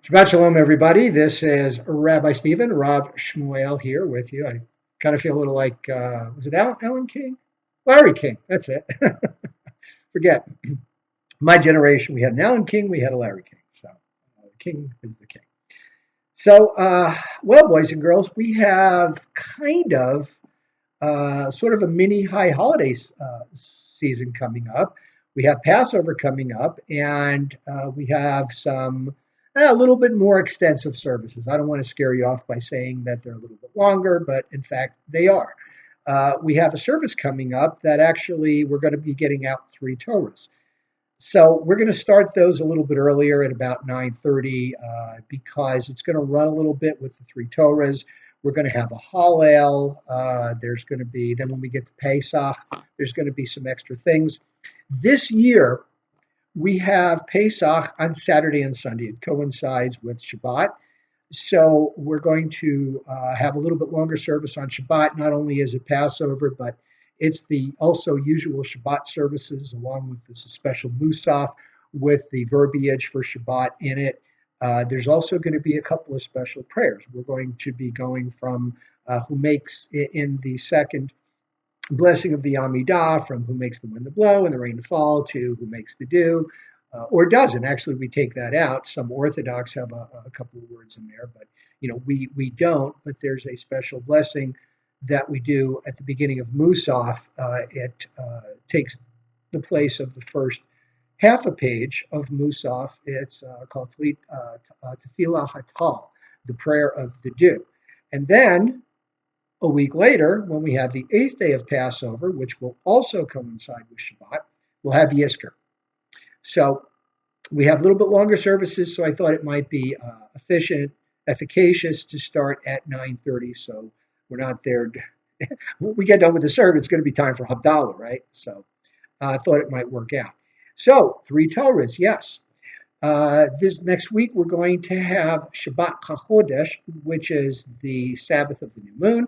Shabbat Shalom, everybody. This is Rabbi Stephen, Rav Shmuel here with you. I kind of feel a little like, was it Alan King? Larry King, that's it. Forget. My generation, we had an Alan King, we had a Larry King. So, King is the king. So, well, boys and girls, we have kind of sort of a mini high holiday season coming up. We have Passover coming up, and we have some a little bit more extensive services. I don't want to scare you off by saying that they're a little bit longer, but in fact, they are. We have a service coming up that actually we're going to be getting out three Torahs. So we're going to start those a little bit earlier at about 9:30 because it's going to run a little bit with the three Torahs. We're going to have a Hallel. There's going to be, then when we get to Pesach, there's going to be some extra things. This year, we have Pesach on Saturday and Sunday. It coincides with Shabbat. So we're going to have a little bit longer service on Shabbat. Not only is it Passover, but it's the also usual Shabbat services along with this special Musaf with the verbiage for Shabbat in it. There's also going to be a couple of special prayers. We're going to be going from who makes in the second blessing of the Amidah, from who makes the wind to blow and the rain to fall to who makes the dew, or doesn't. Actually, we take that out. Some Orthodox have a couple of words in there, but we don't. But there's a special blessing that we do at the beginning of Musaf. It takes the place of the first half a page of Musaf. It's called Tefillah Hatal, the prayer of the dew. And then a week later, when we have the eighth day of Passover, which will also coincide with Shabbat, we'll have Yizkor. So we have a little bit longer services, so I thought it might be efficacious to start at 9:30. So we're not there. When we get done with the service, it's going to be time for Havdalah, right? So I thought it might work out. So three Torahs, yes. This next week, we're going to have Shabbat HaChodesh, which is the Sabbath of the new moon.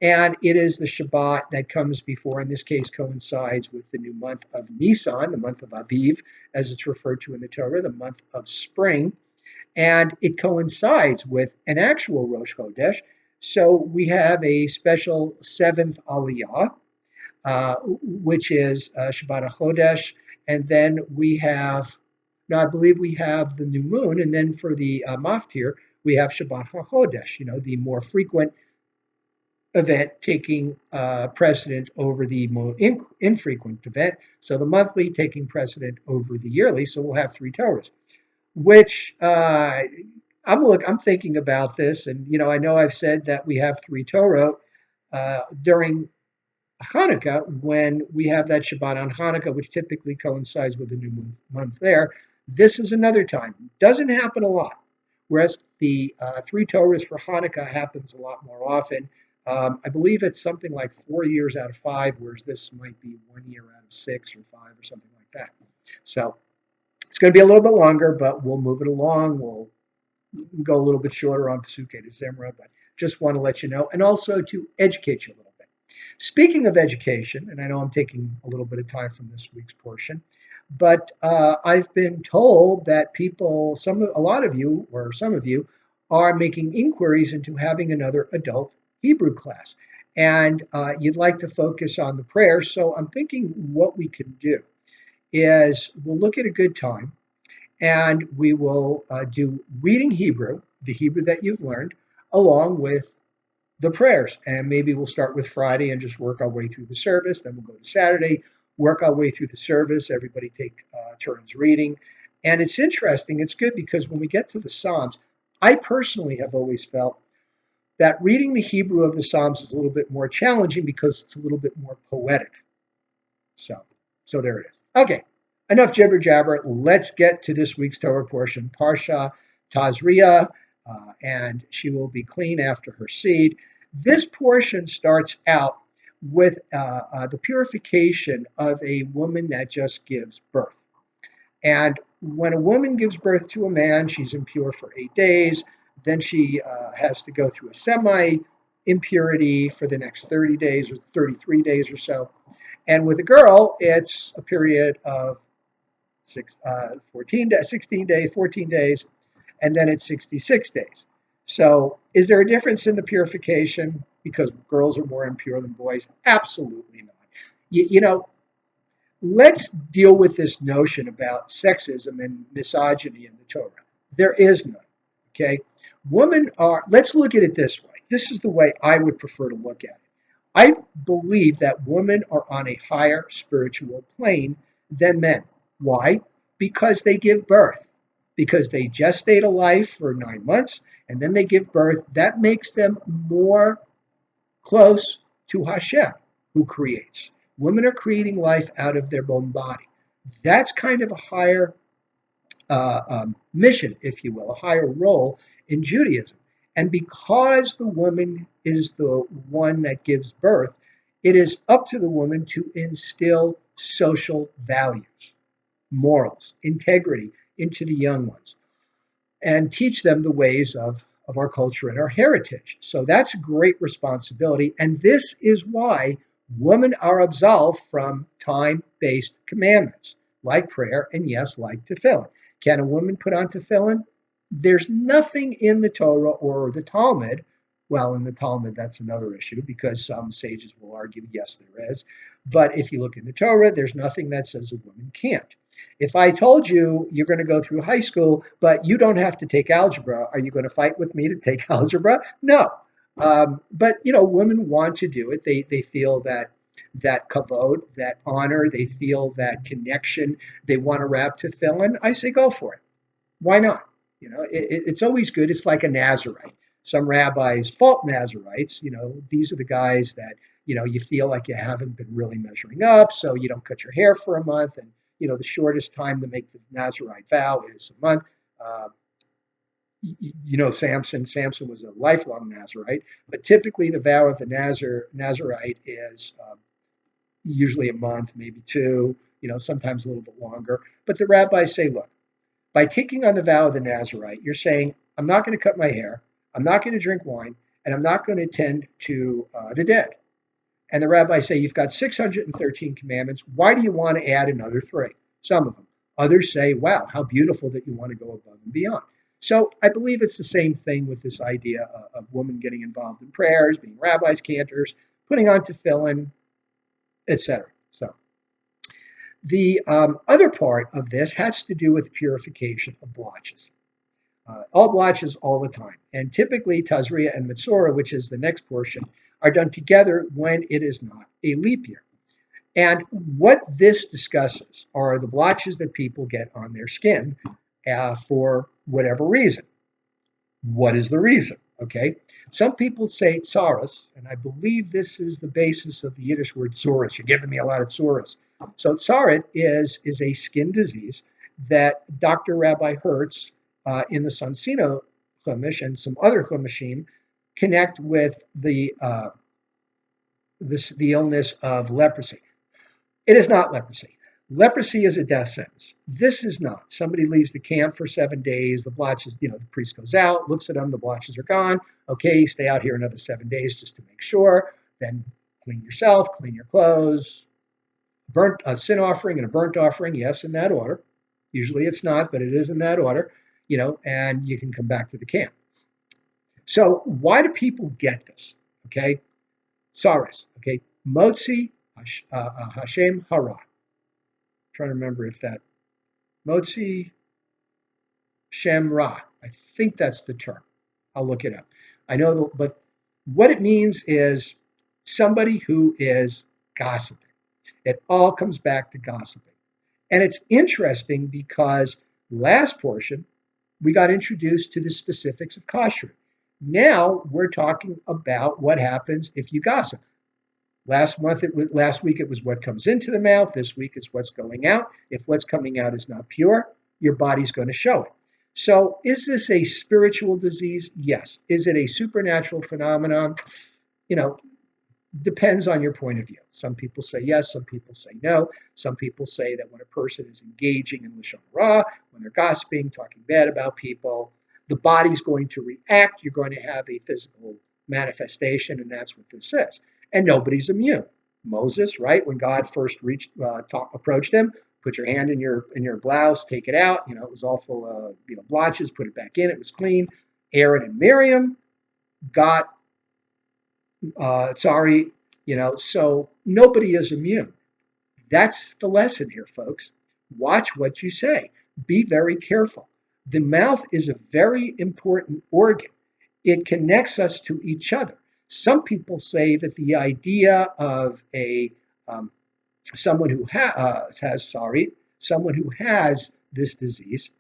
And it is the Shabbat that comes before, in this case, coincides with the new month of Nisan, the month of Aviv, as it's referred to in the Torah, the month of spring. And it coincides with an actual Rosh Chodesh. So we have a special seventh Aliyah, which is Shabbat HaChodesh. And then we have, now I believe we have the new moon. And then for the Maftir, we have Shabbat HaChodesh, the more frequent event taking precedent over the more infrequent event. So the monthly taking precedent over the yearly. So we'll have three Torahs, which I'm thinking about this, and I know I've said that we have three Torah during Hanukkah when we have that Shabbat on Hanukkah, which typically coincides with the new month there. This is another time. Doesn't happen a lot, whereas the three Torahs for Hanukkah happens a lot more often. I believe it's something like 4 years out of 5, whereas this might be 1 year out of 6 or 5 or something like that. So it's going to be a little bit longer, but we'll move it along. We'll go a little bit shorter on Pesukei de Zimra, but just want to let you know and also to educate you a little bit. Speaking of education, and I know I'm taking a little bit of time from this week's portion, but I've been told that a lot of you, or some of you, are making inquiries into having another adult Hebrew class. And you'd like to focus on the prayers. So I'm thinking what we can do is we'll look at a good time and we will do reading Hebrew, the Hebrew that you've learned, along with the prayers. And maybe we'll start with Friday and just work our way through the service. Then we'll go to Saturday, work our way through the service. Everybody take turns reading. And it's interesting. It's good because when we get to the Psalms, I personally have always felt that reading the Hebrew of the Psalms is a little bit more challenging because it's a little bit more poetic. So there it is. Okay, enough jibber jabber. Let's get to this week's Torah portion, Parashat Tazria, and she will be clean after her seed. This portion starts out with the purification of a woman that just gives birth. And when a woman gives birth to a man, she's impure for 8 days. Then she has to go through a semi-impurity for the next 30 days or 33 days or so. And with a girl, it's a period of 16 days, 14 days. and then it's 66 days. So is there a difference in the purification because girls are more impure than boys? Absolutely not. You know, let's deal with this notion about sexism and misogyny in the Torah. There is none. Okay? Women are, let's look at it this way. This is the way I would prefer to look at it. I believe that women are on a higher spiritual plane than men. Why? Because they give birth. Because they gestate a life for 9 months and then they give birth. That makes them more close to Hashem, who creates. Women are creating life out of their own body. That's kind of a higher mission, if you will, a higher role in Judaism. And because the woman is the one that gives birth, it is up to the woman to instill social values, morals, integrity into the young ones and teach them the ways of our culture and our heritage. So that's a great responsibility. And this is why women are absolved from time based commandments like prayer and, yes, like tefillin. Can a woman put on tefillin? There's nothing in the Torah or the Talmud. Well, in the Talmud, that's another issue because some sages will argue, yes, there is. But if you look in the Torah, there's nothing that says a woman can't. If I told you you're going to go through high school, but you don't have to take algebra, are you going to fight with me to take algebra? No. But women want to do it. They feel that kavod, that honor. They feel that connection. They want to wrap tefillin. I say go for it. Why not? It's always good. It's like a Nazarite. Some rabbis fault Nazarites. These are the guys that you feel like you haven't been really measuring up, so you don't cut your hair for a month, and the shortest time to make the Nazarite vow is a month. Uh, Samson. Samson was a lifelong Nazarite, but typically the vow of the Nazarite is usually a month, maybe two. Sometimes a little bit longer. But the rabbis say, look, by taking on the vow of the Nazarite, you're saying, I'm not going to cut my hair, I'm not going to drink wine, and I'm not going to tend to the dead. And the rabbis say, you've got 613 commandments. Why do you want to add another three? Some of them. Others say, wow, how beautiful that you want to go above and beyond. So I believe it's the same thing with this idea of women getting involved in prayers, being rabbis, cantors, putting on tefillin, etc. So the other part of this has to do with purification of blotches. All blotches all the time. And typically Tazria and Metzora, which is the next portion, are done together when it is not a leap year. And what this discusses are the blotches that people get on their skin for whatever reason. What is the reason? Okay. Some people say tsaras, and I believe this is the basis of the Yiddish word tsuris. You're giving me a lot of tsuris. So tsarit is a skin disease that Dr. Rabbi Hertz in the Sansino Chumash and some other Chumashim connect with the illness of leprosy. It is not leprosy. Leprosy is a death sentence. This is not. Somebody leaves the camp for 7 days. The blotches, the priest goes out, looks at them. The blotches are gone. Okay, stay out here another 7 days just to make sure. Then clean yourself, clean your clothes. A sin offering and a burnt offering, yes, in that order. Usually it's not, but it is in that order. And you can come back to the camp. So why do people get this? Okay, Saras. Okay, Motzi Hashem Hara. Trying to remember if that Motzi Shem Ra. I think that's the term. I'll look it up. I know, but what it means is somebody who is gossiping. It all comes back to gossiping. And it's interesting because last portion, we got introduced to the specifics of kashrut. Now we're talking about what happens if you gossip. Last week it was what comes into the mouth. This week it's what's going out. If what's coming out is not pure, your body's going to show it. So is this a spiritual disease? Yes. Is it a supernatural phenomenon? Depends on your point of view. Some people say yes, some people say no. Some people say that when a person is engaging in lashon hara, when they're gossiping, talking bad about people, the body's going to react. You're going to have a physical manifestation, and that's what this is. And nobody's immune. Moses, right, when God first approached him, Put your hand in your blouse, take it out. It was all full of blotches. Put it back in. It was clean. Aaron and Miriam got sorry. So nobody is immune. That's the lesson here, folks. Watch what you say. Be very careful. The mouth is a very important organ. It connects us to each other. Some people say that the idea of a someone who someone who has this disease,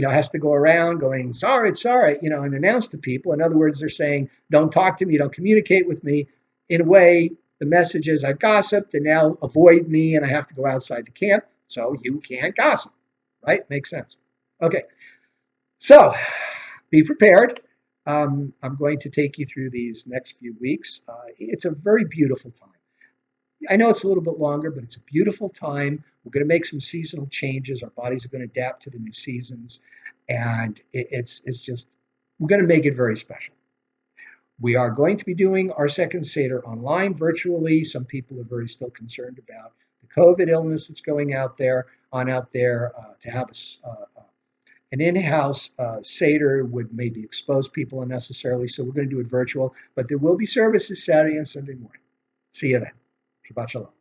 has to go around going sorry, and announce to people. In other words, they're saying, don't talk to me, don't communicate with me. In a way, the message is I've gossiped and now avoid me and I have to go outside the camp, so you can't gossip. Right? Makes sense. Okay, so be prepared. I'm going to take you through these next few weeks. It's a very beautiful time. I know it's a little bit longer, but it's a beautiful time. We're going to make some seasonal changes. Our bodies are going to adapt to the new seasons, and it's just we're going to make it very special. We are going to be doing our second Seder online virtually. Some people are very still concerned about the COVID illness that's going out there. To have an in-house Seder would maybe expose people unnecessarily, so we're going to do it virtual. But there will be services Saturday and Sunday morning. See you then. Shabbat Shalom.